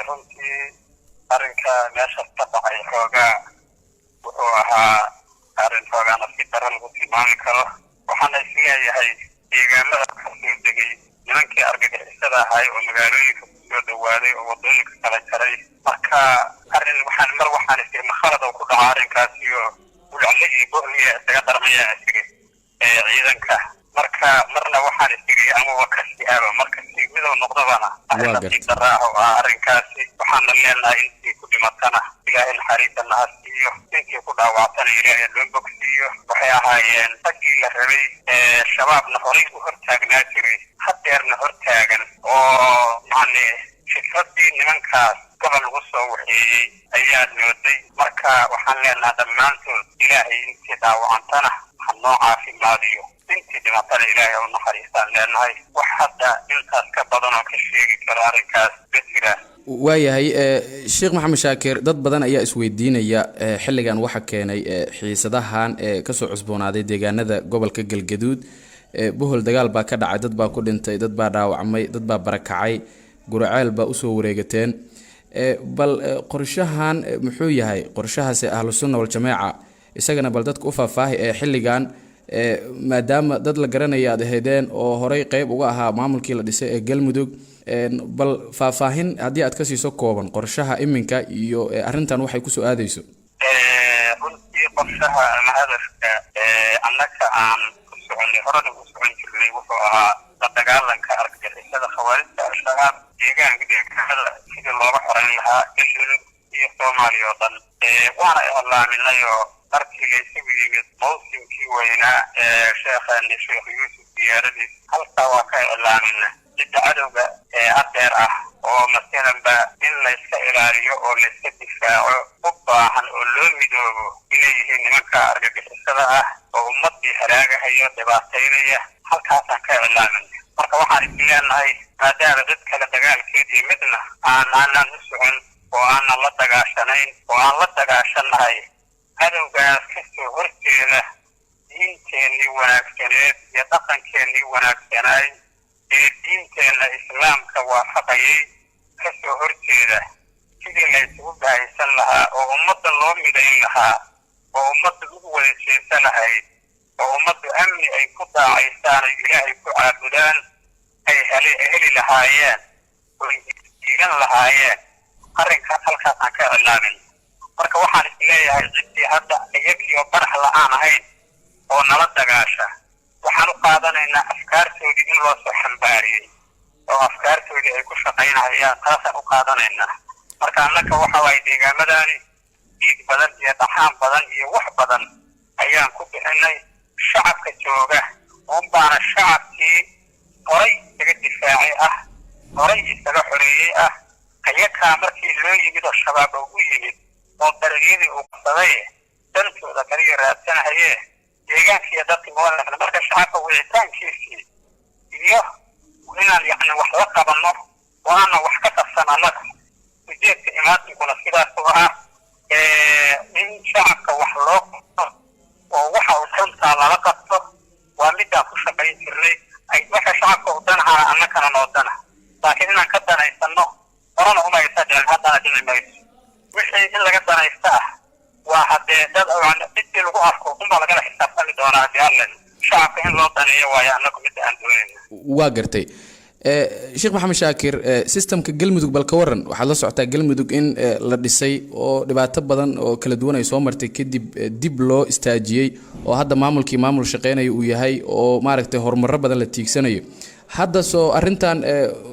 runtii arrinka meesha ka dhacay xoogaa wuxuu ahaa arrin xoogaa nafsi daro lagu tilmaami karo. waxaana isleeyahay deegaamada kasoo degay nimankii argagixisada ahay oo magaalooyinka kusoo dhawaaday oo wadooyinka kala jaray. marka waxaan isiri makhalad oo ku dhaca arrinkaasiyo ulacla iyo bohliya isaga darmaya isiri ciidanka. marka marna waxaan isiri ama wakasiaba marka si midoo noqdabana nafsi daro ah oo arrinkaasi waxaana leenahay intii ku dhimatana ilaahay naxariisana ha siiyo, intii ku dhaawactana ilaahay loo bogsiiyo. waxay ahaayeen raggii la rabay shabaabna horay u hortaagnaa jiray hadeerna hortaagan oo fikradii nimankaas gobol lagu soo waxeeyey ayaa nooday. marka waxaan leenahay dhammaantood ilaahay intii dhaawacantana ha noo caafimaadiyo, intii dhimatana ilaahay u naxariistaan leenahay. wax hadda intaas ka badan oo ka sheegi karo arrinkaas ma jiraan. waayahay sheekh maxamed shaakir, dad badan ayaa isweydiinaya xilligan waxa keenay xiisadahan kasoo cusboonaaday deegaanada gobolka Galgaduud. bohol dagaal baa ka dhacay, dad baa ku dhintay, dad baa dhaawacmay, dad baa barakacay, guraceel baa usoo wareegateen. bal qorshahan muxuu yahay? qorshahaasi ahlu sunna wal jamaaca isagana bal dadka u faahfaahi xilligan maadaama dad la garanaya aad ahaydeen oo horay qayb uga ahaa maamulkii la dhisay ee Galmudug. bal faahfaahin haddii aad ka siiso kooban qorshaha iminka iyo arrintan waxay ku soo aadayso. runtii qorshaha ama hadafka annaka aan ku soconay horena u socon jirnay wuxuu ahaa la dagaalanka argagixisada khawaarijta al-shabaab deegaanada sidii looga xoreyn lahaa Galmudug iyo Soomaaliya oo dhan. waana iclaaminay oo markii la isugu yimid mawsimkii weynaa sheekheeni sheekh yuusuf diyaaradiis halkaa waa ka iclaaminay cidda cadowga hadeer ah oo masalanba in layska ilaaliyo oo layska difaaco u baahan oo loo midoobo inay yihiin nimanka argagixisada ah oo ummadii halaagahayo dhibaataynaya. halkaasaan ka iclaaminay. marka waxaan isleenahay maadaama dad kale dagaalkeed iyo midna aanan u socon oo aanan la dagaashanayn oo aan la dagaashanahay cadowgaas kasoo horjeeda diinteennii wanaagsaneed iyo dhaqankeennii wanaagsanaay ee diinteenna islaamka waafaqayay kasoo horjeeda sidii laysugu bahaysan lahaa oo ummadda loo midayn lahaa oo ummadda ugu wada jeesa lahayd oo ummaddu amni ay ku daacaysaan ay ilaahay ku caabudaan ay heli lahaayeen oo iigan lahaayeen. arrinkaas halkaasaan ka iclaamin. marka waxaan isleeyahay ciddii hadda iyagii oo barax la-aan ahayn oo nala dagaasha waxaan u qaadanaynaa afkaartoodii in loo soo xambaariyey oo afkaartoodii ay ku shaqaynayaan taasaan u qaadanaynaa. marka annaka waxa waaye deegaamadaani dhiig badan iyo dhaxaan badan iyo wax badan ayaan ku bixinay. shacabka jooga unbaana shacabkii horay isaga difaacay ah, horay isaga xoreeyey ah. ayakaa markii loo yimid oo shabaab ugu yimid oo darajadii uu qabsaday dantooda kaliya raadsanahaye deegaankii dadkii mawalana. marka shacabka wicitaankiisii iyo inaan wax la qabanno oo aanan wax ka qabsan annaga ujeedka imaatinkuna sidaas u ah in shacabka wax loo qabto oo waxa uu dantaa lala qabto waa midaan ku shaqayn jirnay. waxa shacabka u danahana annakana noo dana, laakiin inaan ka danaysano horena umaysa dhicin haddana dhici mayso. wixii in laga danaysta ah waa haddee dad cidii lagu arko unbaa lagala xisaabtami doonaa haddii alle shacabka in loo daneeyo waayo annagu midda aan doonayna. waa gartay. sheekh maxamed shaakir, systemka Galmudug bal ka waran. waxaad la socotaa Galmudug in la dhisay oo dhibaato badan oo kala duwan ay soo martay kadib dib loo istaajiyey oo hadda maamulkii maamul shaqeynaya uu yahay oo maaragtay horumarro badan la tiigsanayo. hadda soo arrintan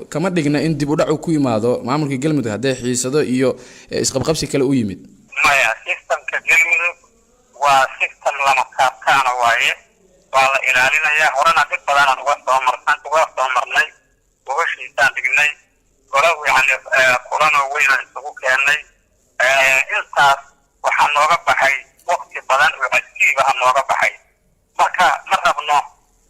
kama dhigna in dib u dhac uu ku yimaado maamulka Galmudug haddii xiisado iyo isqabqabsi kale u yimid? maya, systemka Galmudug waa system lama kaabkaana waaye, waa la ilaalinayaa. horena dib badanaan uga soo marnay gobashiisaan dhignay gola kulanoo weynaan isugu keennay. intaas waxaa nooga baxay waqti badan oo cajiib ah nooga baxay. marka ma rabno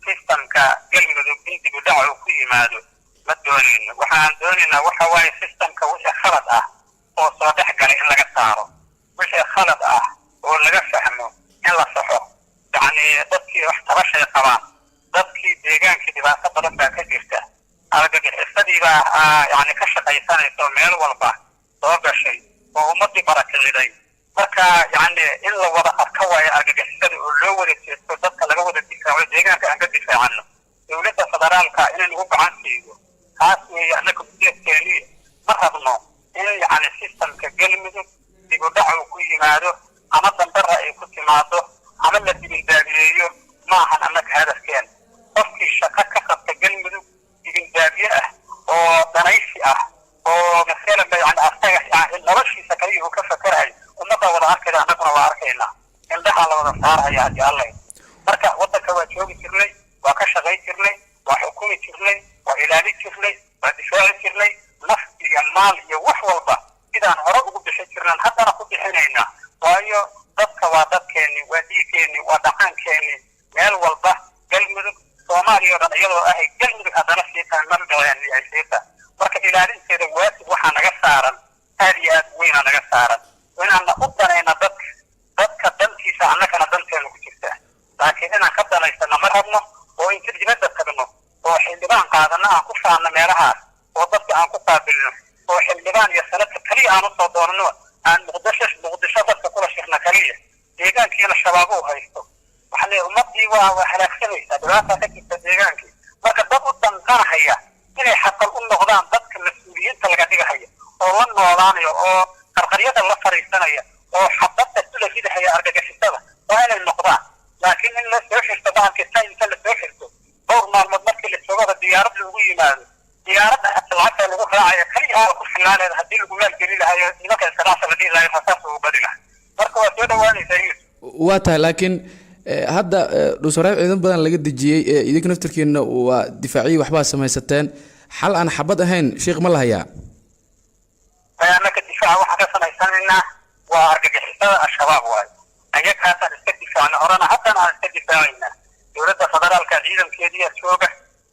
systemka Galmudug in dib u dhac uu ku yimaado ma doonayno. waxaan doonaynaa waxa waaye systemka wixii khalad ah oo soo dhex galay in laga saaro, wixii khalad ah oo laga fahmo in la saxo. dadkii wax tabashay qabaan, dadkii deegaankii dhibaato badan baa ka jirta, argagixisadii baa ka shaqaysanayso meel walba soo gashay oo ummadii barakiciday marka yani in la wada arka waayo argagixisada oo loo wada jeesto dadka laga wada difaaco deegaanka aan ka difaacano dowladda federaalka inay nagu gacan siiyo taas weeye annaka ujeedkeeni ma rabno in yani sistamka galmudug dib u dhac uu ku yimaado ama dambara ay ku timaado ama la dibindaabiyeeyo maahan annaka hadafkeen qofkii shaqo ka qabta galmudug dibindaabiye ah oo danaysi ah oo masalan yani asaga noloshiisa kaliya uu ka fakerahay ummadda wada arkayda annaguna waa arkaynaa indhaha la wada saaraya haddii alla marka waddanka waa joogi jirnay waa ka shaqayn jirnay waa xukumi jirnay waa ilaalin jirnay waa difaaci jirnay naf iyo maal iyo wax walba sidaan hore ugu bixin jirnaan haddana ku bixinaynaa waayo dadka waa dadkeenni waa dhiigeenni waa dhaqankeenni meel walba galmudug soomaaliya oo dhan iyadoo ahay galmudug haddana sii tahay mardhaceenni ay sii tahay marka ilaalinteeda waajib waxaa naga saaran aad iyo aad weynaa naga saaran inaanna u danayna dadka dantiisa annagana danteenu ku jirtaa laakiin inaan ka danaysana ma rabno oo inta dibadda tagno oo xildhibaan qaadana aan ku faanno meelahaas oo dadka aan ku qaabilno oo xildhibaan iyo sanadka kaliya aan usoo doonano aan muqdisho dadka kula shirna kaliya deegaankiina shabaabo u haysto waxaa leeyahay ummadii waa halaagsanaysaa dhibaataa ka jirta deegaankii marka dad u danqanahaya inay xaqal u noqdaan dadka mas-uuliyiinta laga dhigahaya oo la noolaanayo oo qarqaryada la fariisanaya oo xabadda sula ridahaya argagixisada waa inay noqdaan laakiin in la soo xirto bahalka inta la soo xirto dhowr maalmood markii la joogada diyaarad lagu yimaado diyaaradda lacagta lagu raacayo kaliya ku filaaneed haddii lagu maalgeli lahayo nimanka iskalaasa la dhihi lahayo rasaas ugu badi lahay marka waa soo dhawaanaysaa waa tahay laakiin hadda dhuusaraab ciidan badan laga dejiyey idinka naftarkiina waa difaaciyi waxbaa samaysateen xal aan xabad ahayn sheekh ma lahayaa annaka difaaca waxaan ka samaysanaynaa waa argagixisada al-shabaab waayo ayagaasaan iska difaacna horena haddana aan iska difaacaynaa dowladda federaalka ciidankeediyaa jooga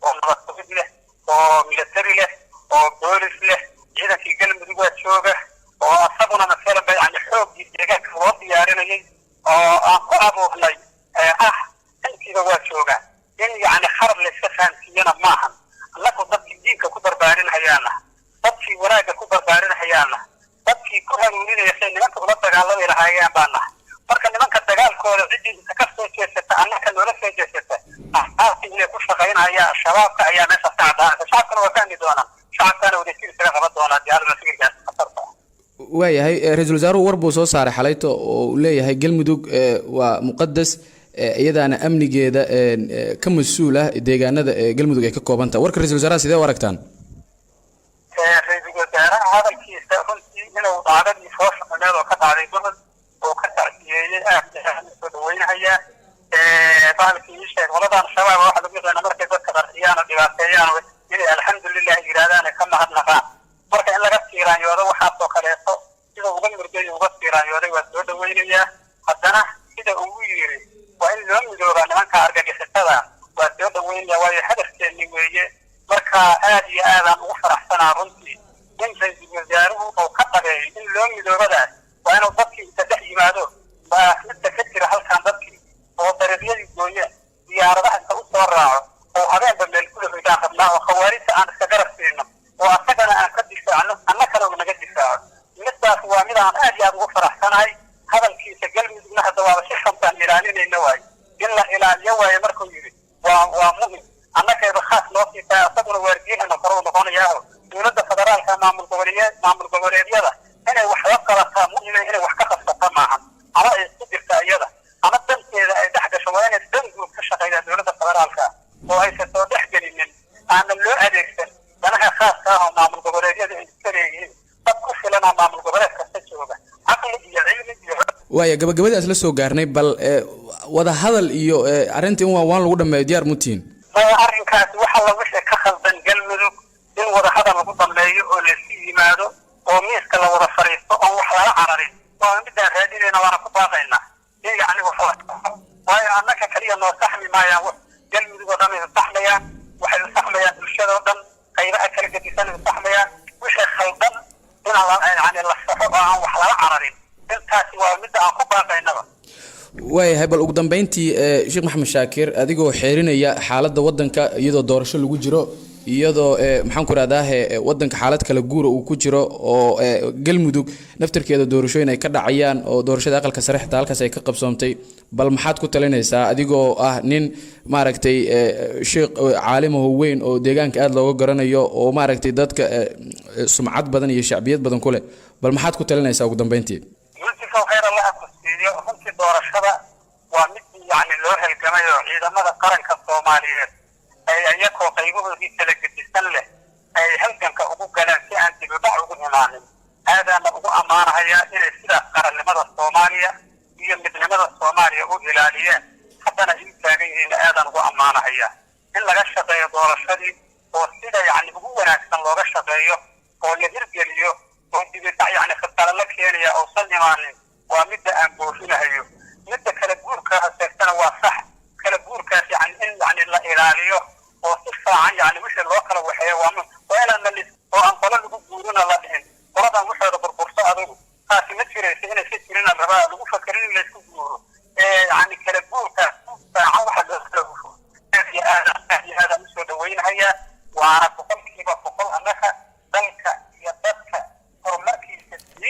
oo nabad sugid leh oo military leh oo boolis leh ciidankii galmudug waa jooga oo asaguna masalan yani xoogii deegaanka loo diyaarinayay oo aan ku abuurnay intiiba waa jooga in yani kharab layska fahamsiiyana maahan annagu dadkii diinka ku barbaarinhayaana dadkii wanaagga ku barbaarinhayaana dadkii ku hanuuninaya say nimanka ula dagaalami lahaayeen baa nahay marka nimanka dagaalkooda ciddii inta ka soo jeesata annaka noola soo jeesata axsaabti inay ku shaqaynaya shabaabka ayaa meesha ka caddaanaysa shacabkana waa fahmi doonaan shacabkana wadajir isaga qaban doonaa diyaarada fikirkaas khatarta waayahay ra-iisul wasaaruhu war buu soo saaray xalayto oo uu leeyahay galmudug waa muqadas iyadaana amnigeeda ka mas-uul ah deegaanada galmudug ay ka kooban tahay warka ra-isul wasaaraha sidee u aragtaan ra-iisul wasaaraha hadalkiisa runtii inuu dhacdadii soo shaqameed oo ka dhacday gobol oo ka tacsiyeeyey aad soo dhaweynahayaa bahalkii ii sheeg qoladan shabaab waxa lagu yaqaana markay dadka qarxiyaan oo dhibaateeyaan inay alxamdulilah yidhaahdaan ka mahadnaqaan marka in laga tiiraanyoodo waxaasoo kaleeto sida uga murgay uga tiiraanyooday waa soo dhaweynayaa haddana sida ugu yiri waa in loo midooba nimanka argagixisada waa soo dhaweynaya waayo hadafkeenni weeye marka aad iyo aadaan ugu faraxsanaa runtii in ra-iisul wasaaruhu uu ka qabeeyo in loo midoobadaas waa inuu dadkii inta dhex yimaado baa midda ka jira halkan dadkii oo dariiqyadii gooyeen diyaaradaha inta u soo raaco oo habeenba meel kula ridaan rabnaa oo khawaarijta aan iska garab siino oo asagana aan ka difaacno annakana uu naga difaaco middaas waa mid aan aad iyo aad ugu faraxsanahay hadalkiisa galmudugna hadda waaba si shantaan ilaalinayna waayo in la ilaaliyo waayo markuu yidhi waa muhim annakayba khaas loo sii tahay asaguna waardiyahana kore u noqonayaaho dowladda federaalka maamul goboleedyada inay wax la qalataa muhima inay wax ka qabsata maahan ama ay isku jirta iyada ama danteeda ay dhex gasho waa inay dan guud ka shaqeeyaan dowladda federaalka oo aysan soo dhex gelinin aanan loo adeegsan danaha khaaska ah oo maamul goboleedyada ay iska leeyihiin dad ku filana maamul goboleed kasta jooga caqli iyo cilmi iyo waaya gabagabadaas la soo gaarnay bal wada hadal iyo arrintii in waan lagu dhameeyo diyaar mutiin arrinkaasi waxa la wixii ka khaldan galmudug in wada hadal lagu dhameeyo oo laysu yimaado oo miiska la wada fariisto oo wax lala cararin oo midaan raadinayna waana ku baaqaynaa in yacni waayo annaka kaliya noo saxmi maayaan galmudug oo dhan ay saxmayaan waxay saxmayaan bulshada oo dhan qaybaha kala gedisan ay saxmayaan wixii khaldan in la saxo oo aan wax lala cararin intaasi waa midda aan ku baaqaynaba waayahay bal ugu dambeyntii sheekh maxamed shaakir adigoo xeerinaya xaaladda waddanka iyadoo doorasho lagu jiro iyadoo maxaan ku raahdaa wadanka xaalad kala guura uu ku jiro oo galmudug naftirkeeda doorashooyin ay ka dhacayaan oo doorashada aqalka sare xitaa halkaas ay ka qabsoontay bal maxaad ku talinaysaa adigoo ah nin maaragtay sheekh caalimaho weyn oo deegaanka aad looga garanayo oo maaragtay dadka sumcad badan iyo shacbiyad badan ku leh bal maxaad ku talinaysaa ugu dambeyntii mulkiga khayr allah ku siiyo runtii doorashada waa mid yani loo halgamayo ciidamada qaranka Soomaaliyeed ay ayagoo qaybahoodii kala gedisan leh ay halganka ugu galaan si aan dib u dhac ugu imaanin aadana ugu ammaanayaa inay sida qarannimada Soomaaliya iyo midnimada Soomaaliya u ilaaliyeen haddana in taagan yihiin aadan ugu ammaanayaa in laga shaqeeyo doorashadii oo sida yani ugu wanaagsan looga shaqeeyo oo la hirgeliyo oo dib u dhac yani khasara la keenaya oo san imaanin waa midda aan boofinayo midda kala guurka haseegtana waa sax kala guurkaas yani in yani la ilaaliyo oo si fiican yani wixii loo kala waxeeyo waa inaan malis oo aan qolo lagu guurina la dhihin qoladan waxooda burburto adugu taasi ma jiraysa inay ka jirin rabaa lagu fakerin in laysku guuro yani